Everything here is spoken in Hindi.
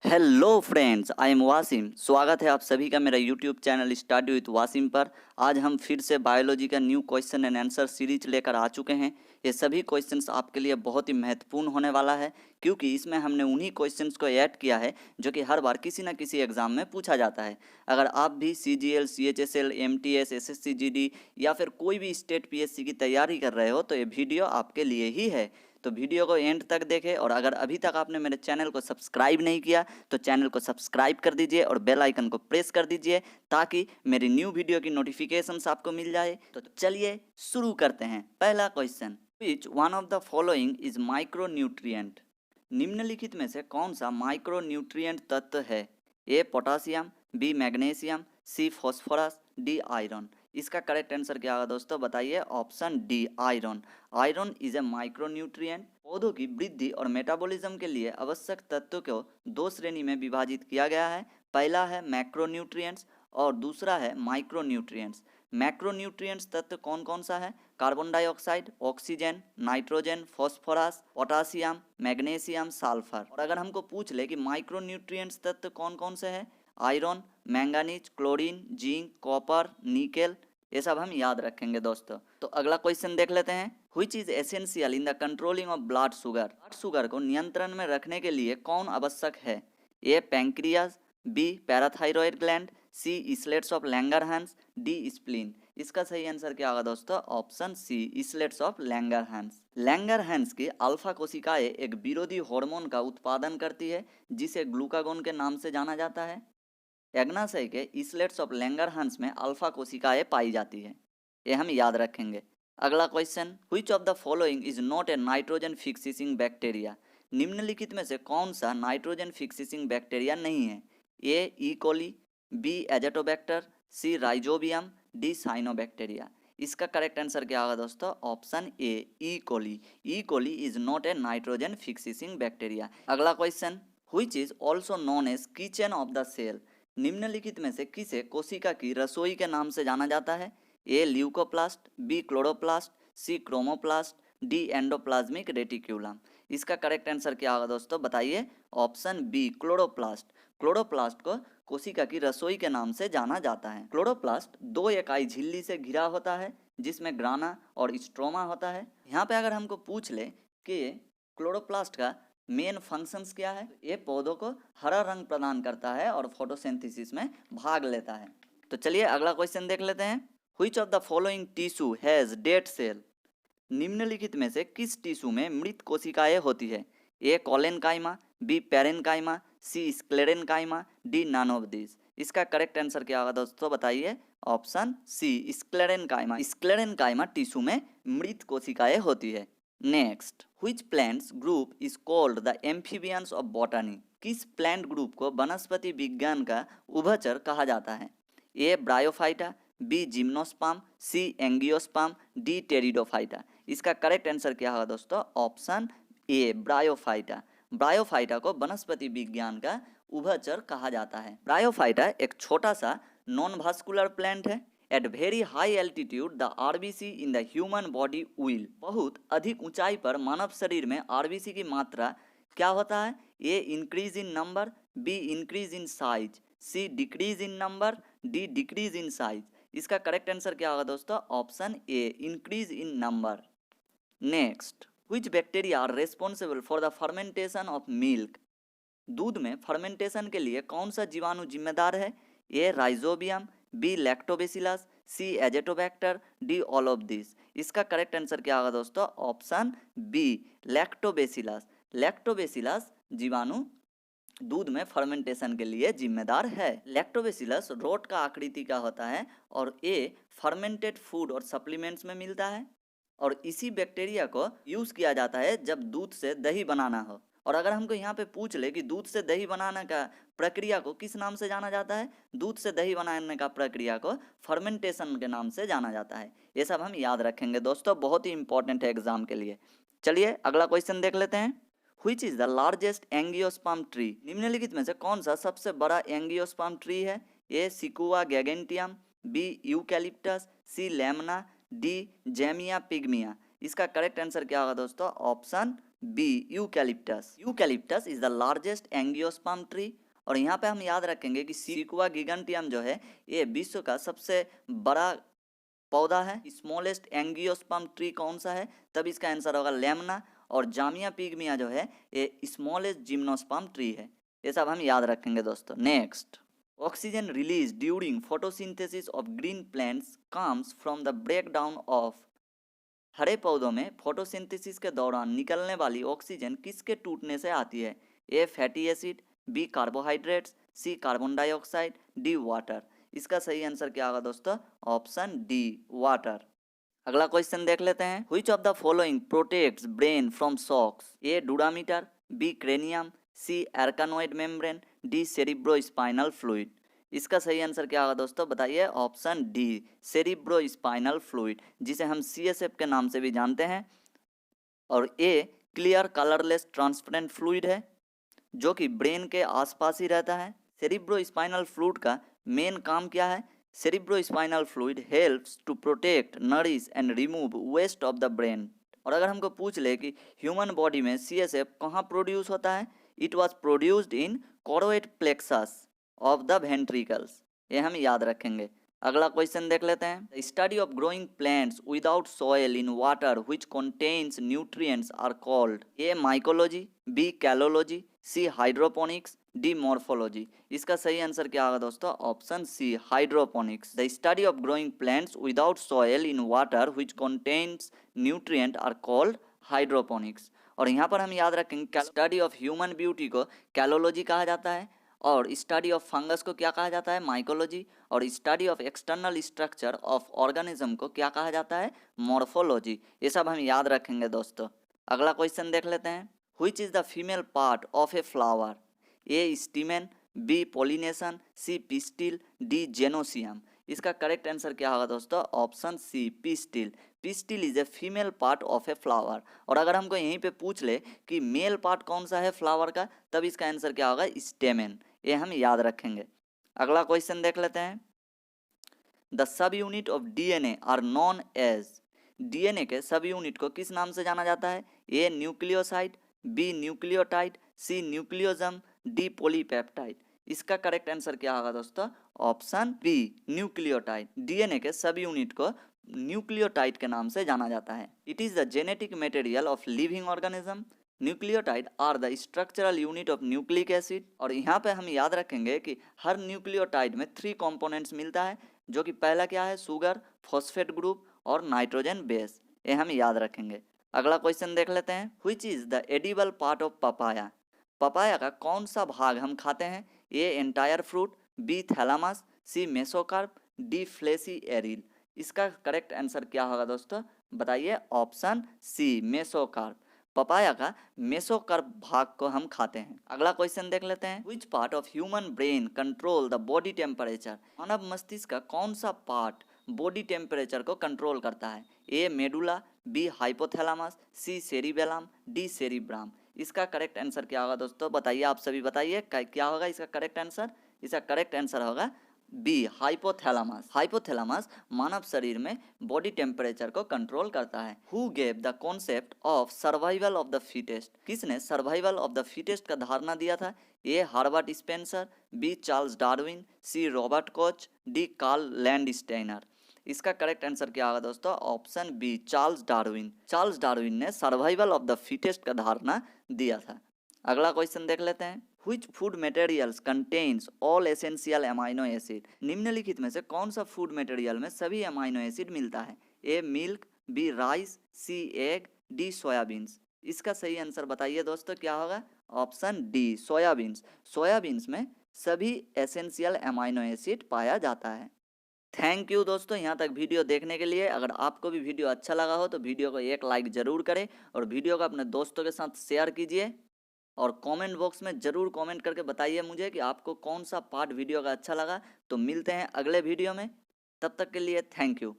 Hello friends, I am Wasim. स्वागत है आप सभी का मेरा YouTube channel study with Wasim पर। आज हम फिर से बायोलॉजी का new question and answer series लेकर आ चुके हैं। ये सभी क्वेश्चंस आपके लिए बहुत ही महत्वपूर्ण होने वाला है, क्योंकि इसमें हमने उन्हीं क्वेश्चंस को ऐड किया है जो कि हर बार किसी न किसी एग्जाम में पूछा जाता है। अगर आप भी CGL, CHSL, MTS, SSC GD या फिर कोई भी स्टेट PSC की तैयारी कर रहे हो तो ये वीडियो आपके लिए ही है। तो वीडियो को एंड तक देखें, और अगर अभी तक आपने मेरे चैनल को सब्सक्राइब नहीं किया तो चैनल को सब्सक्राइब कर दीजिए और बेल आइकन को प्रेस कर दीजिए ताकि मेरी न्यू वीडियो की नोटिफिकेशंस आपको मिल जाए। तो चलिए शुरू करते हैं। पहला question, which one of the following is micronutrient? निम्नलिखित में से कौन सा माइक्रोन्यूट्रिएंट तत्व है? ए पोटासियम, बी मैग्नीशियम, सी फॉस्फोरस, डी आयरन। इसका करेक्ट आंसर क्या होगा दोस्तों, बताइए। Option D, iron. Iron is a micronutrient. पौधों की वृद्धि और मेटाबॉलिज्म के लिए आवश्यक तत्वों को दो श्रेणी में विभाजित किया गया है। पहला है मैक्रोन्यूट्रिएंट्स और दूसरा है माइक्रोन्यूट्रिएंट्स। मैक्रोन्यूट्रिएंट्स तत्व कौन कौन सा है? Carbon dioxide, oxygen, nitrogen, phosphorus, potassium, magnesium, sulphur. और अगर हमको पूछ ले कि माइक्रोन्यूट्रिएंट्स तत्व कौन कौन से हैं, iron, manganese, chlorine, zinc, copper, nickel, ये सब हम याद रखेंगे दोस्तों। तो अगला क्वेश्चन देख लेते हैं। Which is essential in the controlling of blood sugar? Blood sugar को नियंत्रण में रखने के लिए कौन आवश्यक है? A pancreas, B parathyroid gland, C islets of Langerhans, D spleen. इसका सही आंसर क्या होगा दोस्तों? Option C, islets of Langerhans. Langerhans की अल्फा कोशिकाएं एक विरोधी हार्मोन का उत्पादन करती है जिसे ग्लूकागोन के नाम से जाना जाता है। एग्नाशय के इस्लेट्स ऑफ लैंगरहैंस में अल्फा कोशिकाएं पाई जाती है, ये हम याद रखेंगे। अगला question, which of the following is not a nitrogen fixing bacteria? निम्नलिखित में से कौन सा नाइट्रोजन फिक्सिंग बैक्टीरिया नहीं है? A E coli, B azotobacter, C rhizobium, D cyanobacteria. इसका करेक्ट आंसर क्या होगा दोस्तों? Option A, E coli. E coli is not a nitrogen fixing bacteria. अगला question, which is also known as kitchen of the cell? निम्नलिखित में से किसे कोशिका की रसोई के नाम से जाना जाता है? ए ल्यूकोप्लास्ट, बी क्लोरोप्लास्ट, सी क्रोमोप्लास्ट, डी एंडोप्लाज्मिक रेटिक्यूलम। इसका करेक्ट आंसर क्या होगा दोस्तों, बताइए। Option B, chloroplast. क्लोरोप्लास्ट को कोशिका की रसोई के नाम से जाना जाता है। क्लोरोप्लास्ट दो इकाई झिल्ली से घिरा होता है जिसमें ग्राना और स्ट्रोमा होता है। यहाँ पे अगर हमको पूछ ले कि क्लोरोप्लास्ट का मेन फंक्शंस क्या है, ये पौधों को हरा रंग प्रदान करता है और फोटोसिंथेसिस में भाग लेता है। तो चलिए अगला क्वेश्चन देख लेते हैं। Which of the following tissue has dead cell? निम्नलिखित में से किस टिश्यू में मृत कोशिकाएं होती है? A collenchyma, B parenchyma, C sclerenchyma, D none of this. इसका करेक्ट आंसर क्या होगा दोस्तों, बताइए। Option C, sclerenchyma. Sclerenchyma tissue में मृत कोशिकाएं होती है। Next, which plants group is called the amphibians of botany? किस प्लांट ग्रुप को वनस्पति विज्ञान का उभयचर कहा जाता है? A bryophyta, B gymnosperm, C angiosperm, D pteridophyta. इसका करेक्ट आंसर क्या होगा दोस्तों? ऑप्शन ए, ब्रायोफाइटा। ब्रायोफाइटा को वनस्पति विज्ञान का उभयचर कहा जाता है। ब्रायोफाइटा एक छोटा सा नॉन वास्कुलर प्लांट है। At very high altitude the RBC in the human body will. बहुत अधिक ऊंचाई पर मानव शरीर में आरबीसी की मात्रा क्या होता है? A increase in number, B increase in size, C decrease in number, D decrease in size. इसका करेक्ट आंसर क्या होगा दोस्तों? Option A, increase in number. Next, which bacteria are responsible for the fermentation of milk? दूध में फर्मेंटेशन के लिए कौन सा जीवाणु जिम्मेदार है? A rhizobium, B lactobacillus, C azotobacter, D all of this. इसका करेक्ट आंसर क्या होगा दोस्तों? Option B, lactobacillus. लैक्टोबैसिलस जीवाणु दूध में फर्मेंटेशन के लिए जिम्मेदार है। लैक्टोबैसिलस रोट का आकृति का होता है और ये फर्मेंटेड फूड और सप्लीमेंट्स में मिलता है, और इसी बैक्टीरिया को यूज किया जाता है जब दूध से दही बनाना हो। और अगर हमको यहाँ पे पूछ ले कि दूध से दही बनाने का प्रक्रिया को किस नाम से जाना जाता है, दूध से दही बनाने का प्रक्रिया को फर्मेंटेशन के नाम से जाना जाता है। ये सब हम याद रखेंगे दोस्तों, बहुत ही इंपॉर्टेंट है एग्जाम के लिए। चलिए अगला क्वेश्चन देख लेते हैं। Which is the largest angiosperm tree? निम्नलिखित में से कौन सा सबसे बड़ा एंगियोस्पर्म ट्री है? A sequoia giganteum, B eucalyptus, C lemna, D zamia pygmaea. इसका करेक्ट आंसर क्या होगा दोस्तों? Option B eucalyptus. Eucalyptus is the largest angiosperm tree. और यहाँ पे हम याद रखेंगे कि सिक्वा गिगंटियम जो है ये विश्व का सबसे बड़ा पौधा है। स्मॉलेस्ट एंजियोस्पर्म ट्री कौन सा है? तब इसका आंसर होगा लेमना। और जामिया पिग्मिया जो है ये स्मॉलेस्ट जिम्नोस्पर्म ट्री है। ये सब हम याद रखेंगे दोस्तों। Next, oxygen release during photosynthesis of green plants comes from the breakdown of. हरे पौधों में फोटोसिंथेसिस के दौरान निकलने वाली ऑक्सीजन किसके टूटने से आती है? A fatty acid, B carbohydrates, C carbon dioxide, D water. इसका सही आंसर क्या होगा दोस्तों? Option D water. अगला क्वेश्चन देख लेते हैं। Which of the following protects brain from shocks? A dura mater, B cranium, C arachnoid membrane, D cerebrospinal fluid. इसका सही आंसर क्या होगा दोस्तों? बताइए। ऑप्शन डी सेरिब्रोस्पाइनल फ्लूइड, जिसे हम CSF के नाम से भी जानते हैं। और ए क्लियर कलरलेस ट्रांसपेरेंट फ्लूइड है जो कि ब्रेन के आसपास ही रहता है। सेरिब्रोस्पाइनल फ्लूइड का मेन काम क्या है? Cerebrospinal fluid helps to protect, nourish and remove waste of the brain. और अगर हमको पूछ ले कि ह्यूमन बॉडी में CSF कहाँ प्रोड्यूस होता है? It was produced in choroid plexus of the ventricles. ये हम याद रखेंगे। अगला क्वेश्चन देख लेते हैं। Study of growing plants without soil in water which contains nutrients are called? A mycology, B calology, C hydroponics, D morphology. इसका सही आंसर क्या होगा दोस्तों? Option C hydroponics. The study of growing plants without soil in water which contains nutrient are called hydroponics. और यहाँ पर हम याद रखेंगे स्टडी ऑफ ह्यूमन ब्यूटी को कैलोलॉजी कहा जाता है, और स्टडी ऑफ फंगस को क्या कहा जाता है? माइकोलॉजी। और study of external structure of organism को क्या कहा जाता है? मॉर्फोलॉजी। ये सब हम याद रखेंगे दोस्तों। अगला क्वेश्चन देख लेते हैं। Which is the female part of a flower? A stamen, B pollination, C pistil, D gynoecium. इसका करेक्ट आंसर क्या होगा दोस्तों? Option C pistil. Pistil is a female part of a flower. और अगर हमको यहीं पे पूछ ले कि मेल पार्ट कौन सा है फ्लावर का, तब इसका आंसर क्या होगा? स्टेमेन। ये हम याद रखेंगे। अगला क्वेश्चन देख लेते हैं। The sub unit of DNA are known as. DNA के सब यूनिट को किस नाम से जाना जाता है? ए न्यूक्लियोसाइड, बी न्यूक्लियोटाइड, सी न्यूक्लियोजम, डी पॉलीपेप्टाइड। इसका करेक्ट आंसर क्या होगा दोस्तों? Option B nucleotide. DNA के सब यूनिट को न्यूक्लियोटाइड के नाम से जाना जाता है। It is the genetic material of living organism. Nucleotide are the structural unit of nucleic acid. और यहाँ पे हम याद रखेंगे कि हर न्यूक्लियोटाइड में 3 कंपोनेंट्स मिलता है, जो कि पहला क्या है? शुगर, फॉस्फेट ग्रुप और नाइट्रोजन बेस। ये हम याद रखेंगे। अगला क्वेश्चन देख लेते हैं। Which is the edible part of papaya? Papaya का कौन सा भाग हम खाते हैं? A entire fruit, B thalamus, C mesocarp, D fleshy aril. इसका करेक्ट आंसर क्या होगा दोस्तों? बताइए। Option C mesocarp. पपाया का मेसोकार्प भाग को हम खाते हैं। अगला क्वेश्चन देख लेते हैं। Which part of human brain control the body temperature? मानव मस्तिष्क का कौन सा पार्ट बॉडी टेम्परेचर को कंट्रोल करता है? A medulla, B hypothalamus, C cerebellum, D cerebrum. इसका करेक्ट आंसर क्या होगा दोस्तों? बताइए। आप सभी बताइए क्या होगा इसका करेक्ट आंसर? इसका करेक्ट आंसर होगा बी हाइपोथैलामस। हाइपोथैलामस मानव शरीर में बॉडी टेम्परेचर को कंट्रोल करता है। Who gave the concept of survival of the fittest? किसने सर्वाइवल ऑफ द फिटेस्ट का धारणा दिया था? A Herbert Spencer, B Charles Darwin, C Robert Koch, D Karl Landsteiner. इसका करेक्ट आंसर क्या होगा दोस्तों? Option B Charles Darwin. Charles Darwin ने सर्वाइवल ऑफ द फिटेस्ट का धारणा दिया था। अगला क्वेश्चन देख लेते हैं। Which food materials contains all essential amino acid? निम्नलिखित में से कौन सा फूड मटेरियल में सभी अमाइनो एसिड मिलता है? ए मिल्क, बी राइस, सी एग, डी सोयाबीन्स। इसका सही आंसर बताइए दोस्तों क्या होगा? Option D soya beans. सोयाबीन्स में सभी एसेंशियल अमाइनो एसिड पाया जाता है। थैंक यू दोस्तों यहाँ तक वीडियो देखने के लिए। अगर आपको भी वीडियो अच्छा लगा हो तो वीडियो को एक लाइक ज़रूर करें और वीडियो को अपने दोस्तों के साथ शेयर कीजिए। और कमेंट बॉक्स में ज़रूर कमेंट करके बताइए मुझे कि आपको कौन सा पार्ट वीडियो का अच्छा लगा। तो मिलते हैं अगले वीडियो में, तब तक के लिए थैंक यू।